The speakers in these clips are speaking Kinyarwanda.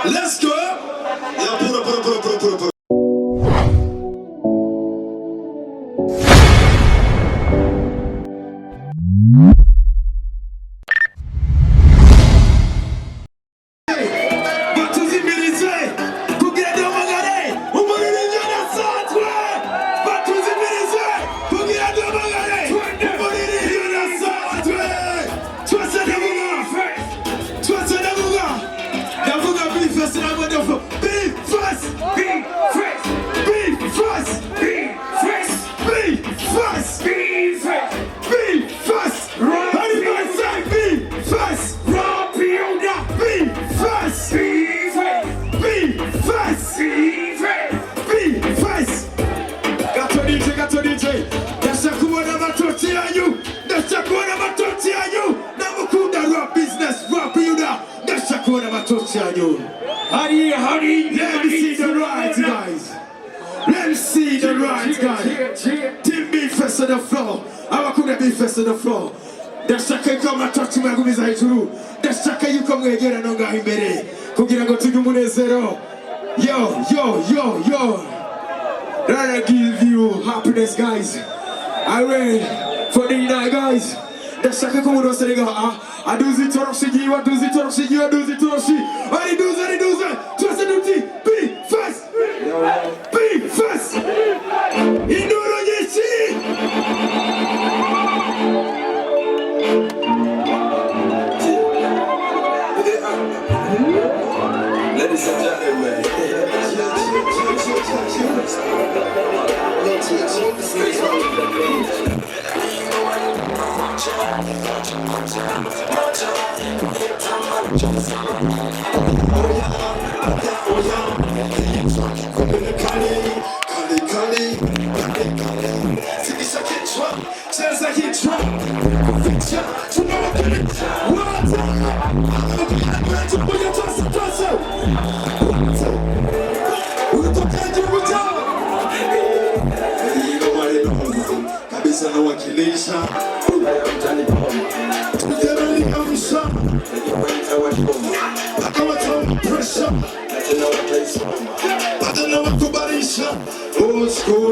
Let's go. Yeah, put up. Honey, let me see the right guys. Let me see the right guys. Team B first on the floor. I could be first on the floor. The shaka come and talk to my guys. I do. The shaka you come again and go in bed. Kugira go to the moon zero. Yo. That'll give you happiness, guys. I ready for the night, guys. The shaka come on say I do the toroshi, what do the toroshi, you do the toroshi. I do that. Just do the be fast. Be fast. Indoro yeshi. Ladies and gentlemen.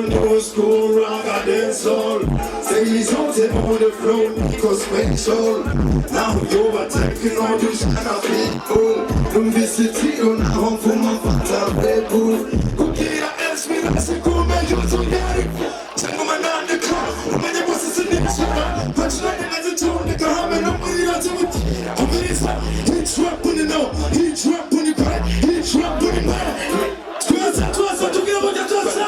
Old school, rock and dance all. Say he's on the floor, because special. Now you're attacking all these kind of people. Don't visit you on home for my father, Red Bull. Who can't ask me, that's a cool man, you're so young. Tell me I'm the car, my name was a signature. Punch like another tone, the car, and I'm putting out to it. I'm very sad, he trapped on the no, he trapped on the crack, he trapped on the man. Twasa, together with the Twasa.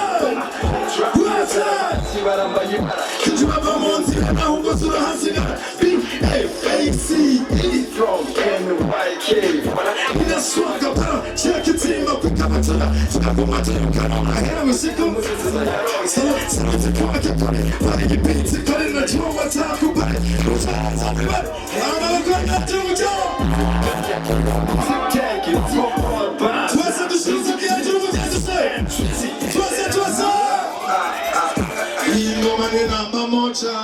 Could you have a monty and now go to the Hansina? B-A-C-E from N-Y-K. In a swag up, check your team up, pick up a ton. So I go my team, cut on my hair, I'm sick of it. So it's a car, I can cut it. But you beat it, cut it, and you know what time to buy it. Those eyes on the butt. I'm not going to do it, y'all. Take it from all back. Twasa, the shoes of the angel, what does it say? Twasa. Ingoma namba moja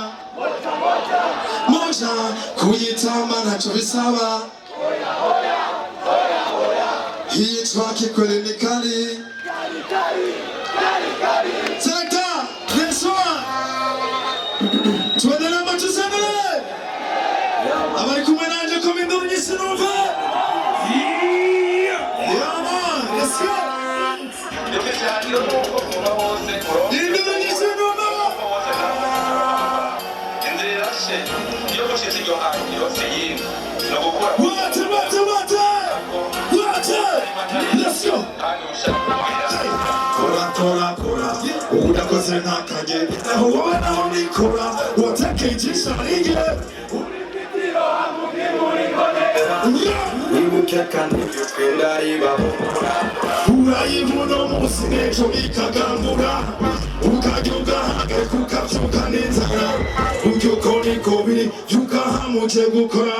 kuyitamba nacho bisaba hii track kweli ni kali Selector, next one tuende namba tusendele abari kumwe nanje komendo nyisinova yeah man, let's go Water, let's go. 생각하게 후회나 오니코라 어떻게 지사리게 이북약한 그날이가 우라이 무너무스네 저기 가가무라 우가교가하게 국합족하는 사람 우교코니 고비니 유가하모 제국거라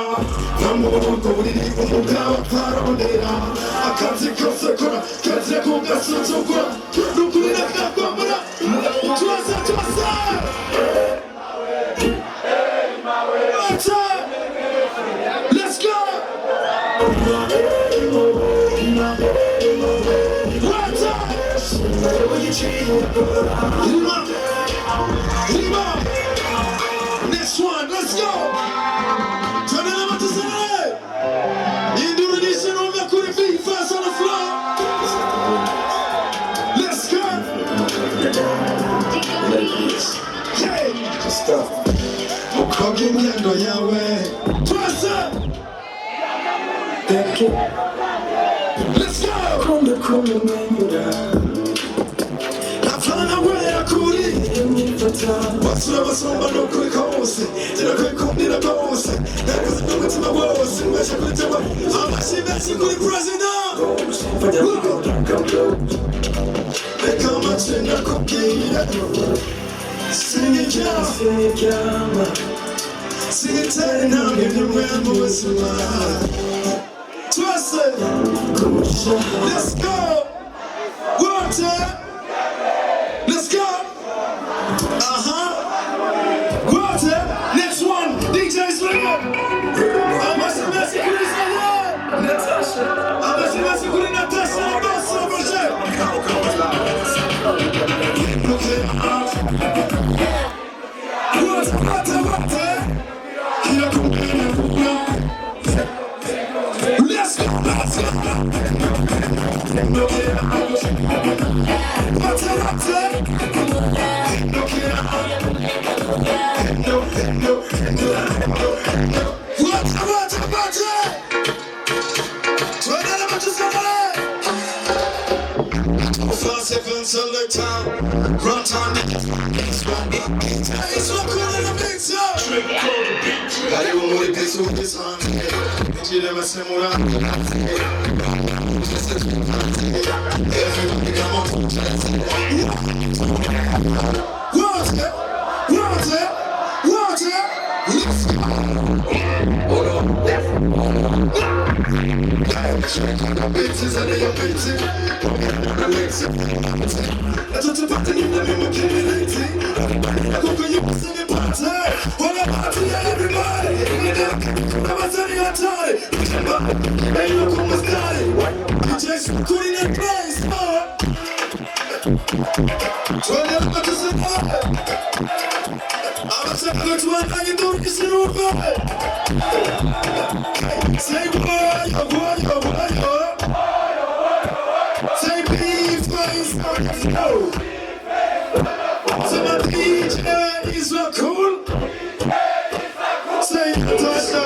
남모는 고비니 우가와 파로네라 아까지 컸을거라 가지라 고가 쓰죠거라 누구나 갖고 뭐라 좋았어 Let's go! Next one, let's go! 전화만 주세요! 인도네시아 오면 우리 feet fast on the floor! Let's go! Hey! Stop. 거긴 한 거야 왜? 좋았어! Let's go! 나타나 왜 아쿠리 왔어 somma non coi cose Tira coi comida cose E cosa non metti ma voce Invece con te va Amassi messi con il president E come c'è una coppia Sing it chiama Sing it telling now Give your man voice a lie Trust it Let's go One time Let's go Water, next one, DJ Slinger. Amassi messi con il Slinger. Amassi messi con il Natasha e Bossa Projet. Water. Chi la compagna? Let's go. It's so cool in the big time. Dai rumori che su di sangue, ci deve sembrare. Bitches and they are bitches. I don't know what to do, let me make it. I go for you, sing it, party. Hold up, party, everybody. I'm telling you, I'm tired. Hey, look who was dying. DJ's recording that place, Turn it up to some more. I'm telling you, I'm hanging down this little boy. Say boy. Say beef, face, no. So my DJ is not cool. Say Natasha.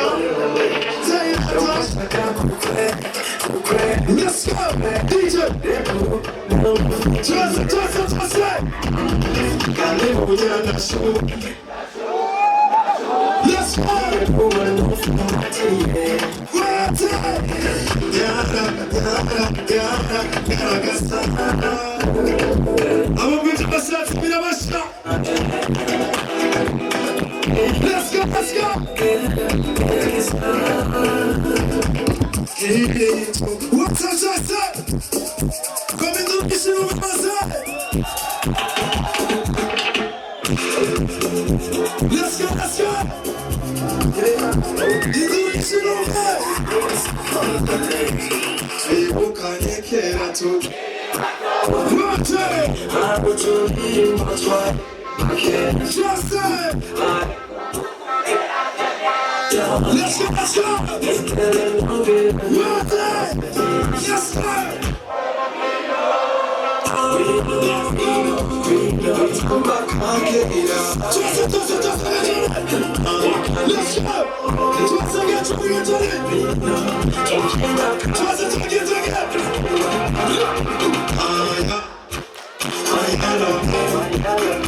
Let's go, DJ. Trust it. Let's go. What's up? Come in the mission of my side. Let's go. Mission of my People can't get at you. One time. I will do you much right. I can't just say. Let's go. One time. Yes, sir. Let's go.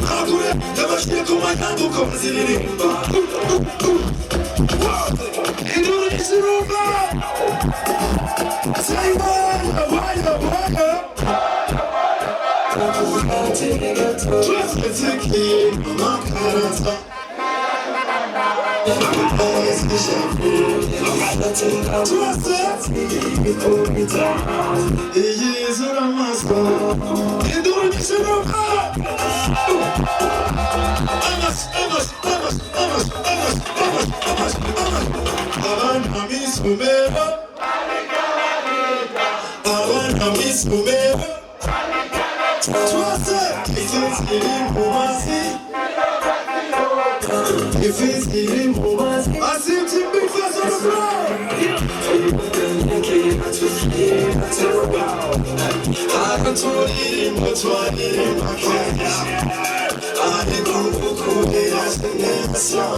Hakure, yabashye kumayambuko baziririmba. Induru n'isirumba. Say waya. Twasetseki makarata. If it's getting more, I seem to be fast on the floor. I can told it, but what it I can't. I ain't gonna go there, I still never saw.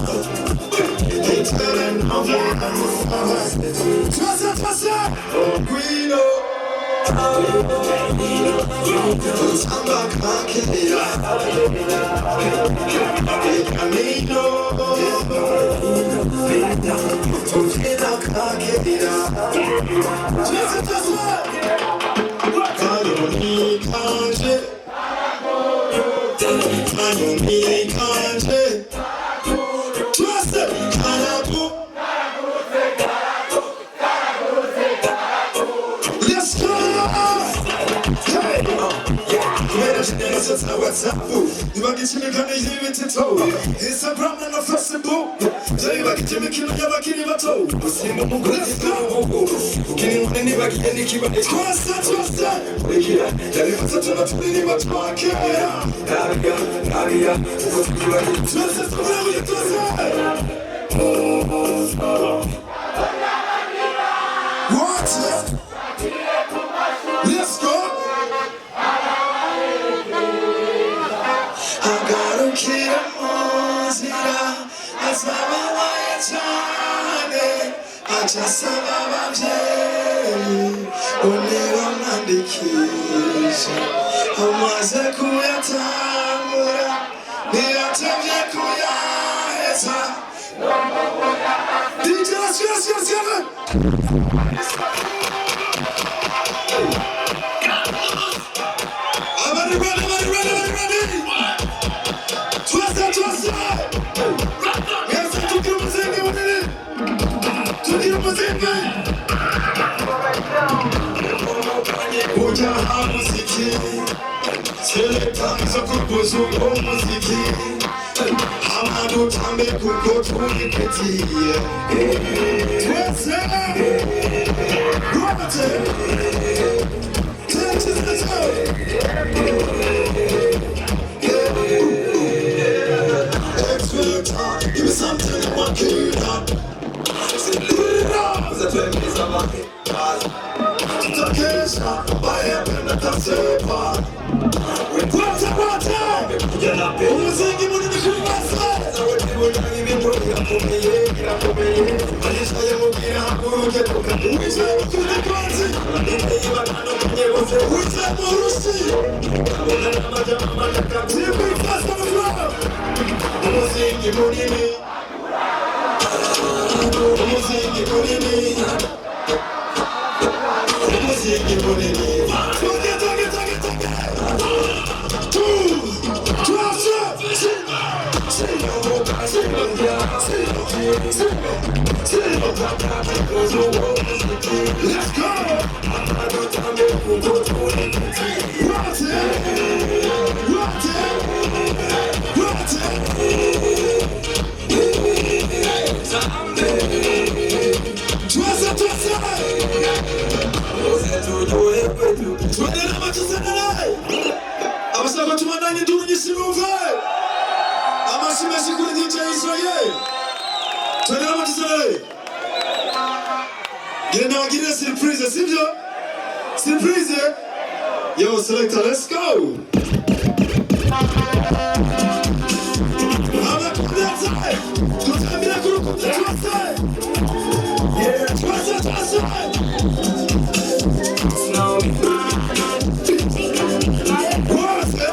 They telling how they Twassa, Guido. Samba Kakira, Camino, Tufina Kakira, Twassa, Kanoni Kanje, Twassa, Kanabu. Let's go! Hey! What's up? You are getting me kind of even to toe. It's a problem of first and boom. Tell you about Jimmy Kill, never kill him at all. Let's go! Can you anybody any keep it? Twassa! Yeah, tell you what's up to not really much more. Naria, Twassa, what? Let's go! I got a kid on Zira. I saw my child. I just saw my baby. Only one on the keys. I'm a Zakuya Tamura. The Atamia Kuya. DJ, yes. I'm ready. Twassa. Yes, tukiwa mzenge wanini. Uja muziki. Selekta izo kubuzu muziki. Hamadu tambe kukotu nipeti. Twassa. Give me something I want to do. Tutakesha, baya penda tasepa. Wata. Umuziki munini kumbasa. Maisha ya mukira hakuruke toka. Uiza mukune kwanzi. Uiza murusi. Tipu ifasta mflao. Umuziki munini. Umuziki munini. Toke. Let's go! Abasaba tumandanye nduru nyisiruve. Amashimesi kuri DJ Israel. Twendera matizale. Gire surprise, sivyo? Surprise. Yo, selector, let's go. Twassa.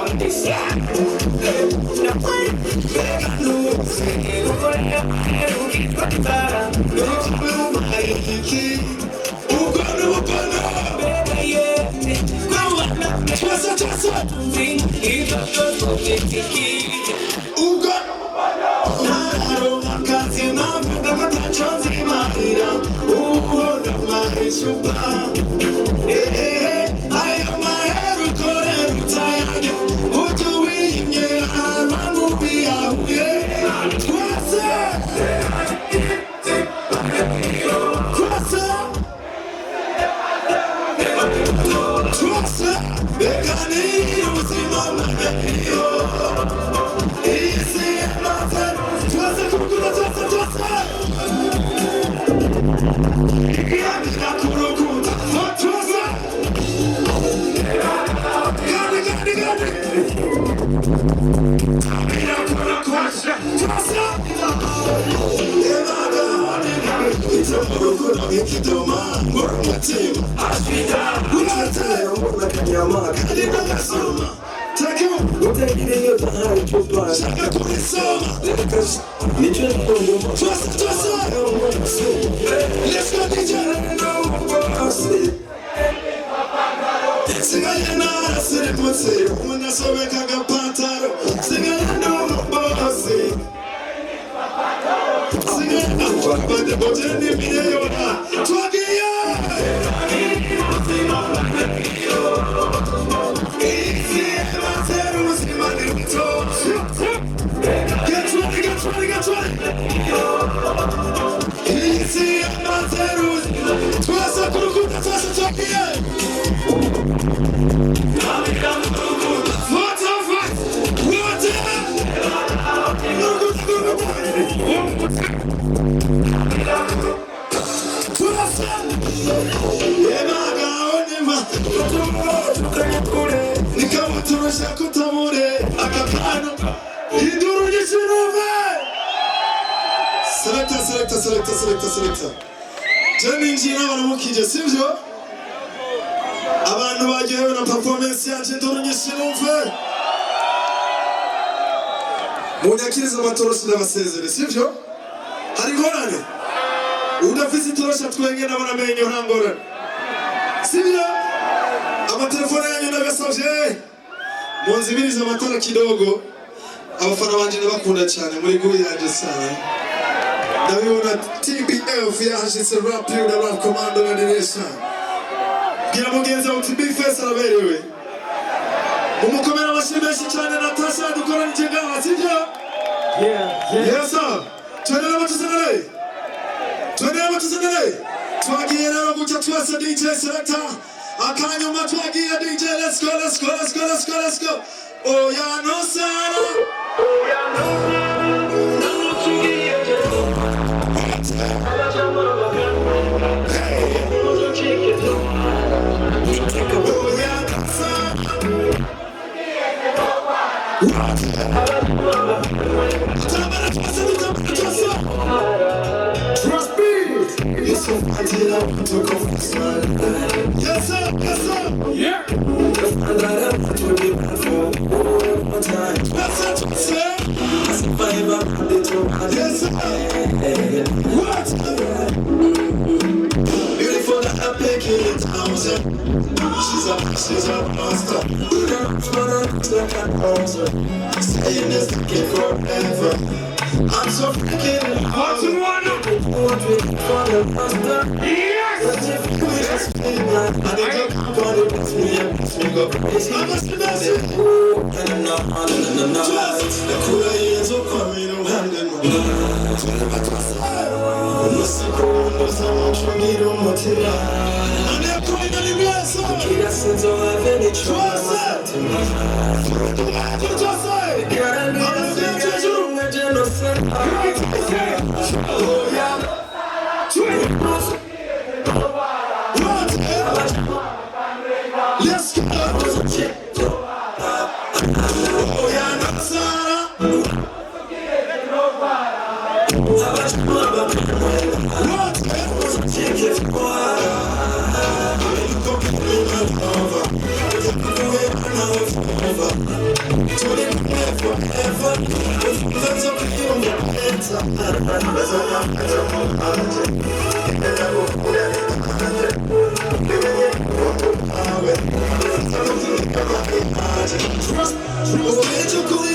Selector. Jenny njina baramukije sivyo? Abantu bagiyewe na performance yanje ndoro nyishimumve. Munyakiriza amatoroshi n'abasezere sivyo? Hari ngorane? Udafise itorosha twenge n'abaramenye urangorane. Sivyo? Amatelefone yanyu nagasavye. Munzibiriza amatara kidogo. Abafana banje ndabakunda cyane muri guri yanje sana. Ndabibona TBF yashitse rap you the rap commando na direction. Gira mugenzi wa TB Face araberewe. Umukomera abashimeshi cyane Natasha dukora n'ikigaba sivyo? Yes sir. Twendera batuzanire. Twagiye rero guca twese DJ Selector. Akanyuma twagiye DJ let's go. Oh ya no sana. Trust me. You're so until I want to go for smile. Yes sir. Yeah. And I want to be bad for one time. What's that say? I survive up the top. Yes sir. What? Beautiful that I'm making it thousand. She's a monster. Saying this to get forever. I'm so freaking hot. What we for the master. Yes. But if you just feel like I think I'm gonna miss me go crazy. I must be messing. And no. The cooler years are coming around and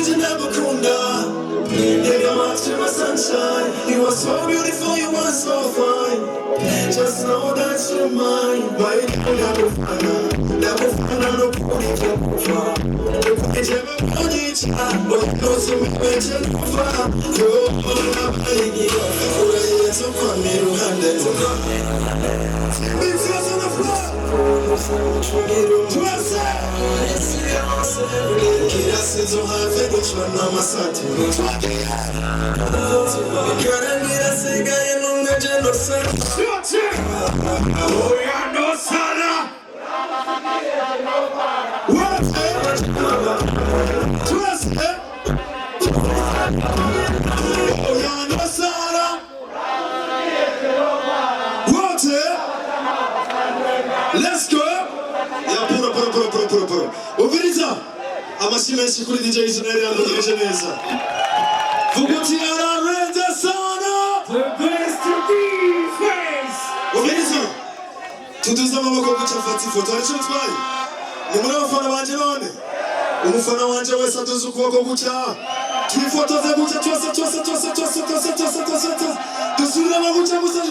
you never come down. Yeah, you're my sunshine. You are so beautiful, you are so fine. Just know that you're mine. Why you never find out? Never find out, no point to far. You never want each other, but you know some way to far. You're all I'm hanging on. You're here to come me to hand it to come. Big fans on the floor. Twelve Kirasi zohave gucana amasati Karangira sigaye n'umweje no sana Oya no sana What? Trust me Oya no sana What? Let's go Ya pura Ubiriza amashyi menshi kuri DJ Ismael yamugirije neza Vuguti ararenze sana The best defense. Ubiriza tuduze amaboko guca fata ifoto aricyo twaye ni muri abafana banje none umufana wanje wese aduze ukuboko guca twifotoze guca twese dusubiramo guca gusa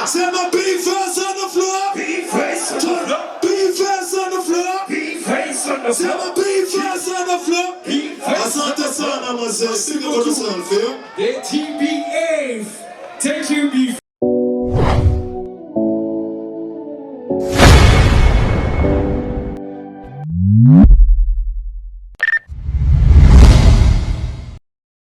Say my big face on the floor. Big face on the floor. Big face on the floor. Big face on the Say floor. my big face on the floor. Big face. Asante sana mzee. Sisi kwa tusafiri. The TBA. Thank you,